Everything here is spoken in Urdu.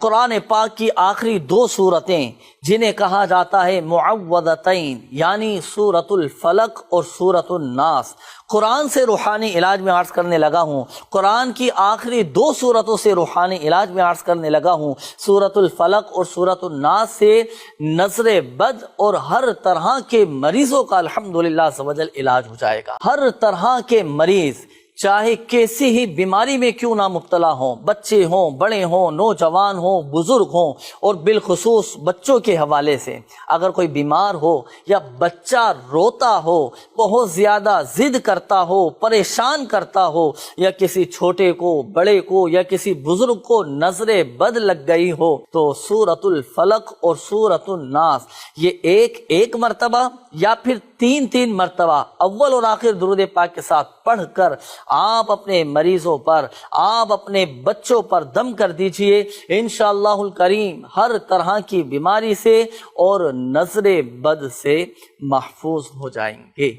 قرآن پاک کی آخری دو صورتیں جنہیں کہا جاتا ہے معوذتین، یعنی سورۃ الفلق اور سورۃ الناس، قرآن سے روحانی علاج میں عرض کرنے لگا ہوں۔ قرآن کی آخری دو صورتوں سے روحانی علاج میں عرض کرنے لگا ہوں۔ سورۃ الفلق اور سورۃ الناس سے نظر بد اور ہر طرح کے مریضوں کا الحمدللہ عز و جل علاج ہو جائے گا۔ ہر طرح کے مریض چاہے کیسی ہی بیماری میں کیوں نہ مبتلا ہوں، بچے ہوں، بڑے ہوں، نوجوان ہوں، بزرگ ہوں، اور بالخصوص بچوں کے حوالے سے اگر کوئی بیمار ہو یا بچہ روتا ہو، بہت زیادہ ضد کرتا ہو، پریشان کرتا ہو، یا کسی چھوٹے کو، بڑے کو، یا کسی بزرگ کو نظر بد لگ گئی ہو، تو سورۃ الفلق اور سورۃ الناس یہ ایک مرتبہ یا پھر تین مرتبہ اول اور آخر درود پاک کے ساتھ پڑھ کر آپ اپنے مریضوں پر، آپ اپنے بچوں پر دم کر دیجئے، انشاءاللہ الکریم ہر طرح کی بیماری سے اور نظر بد سے محفوظ ہو جائیں گے۔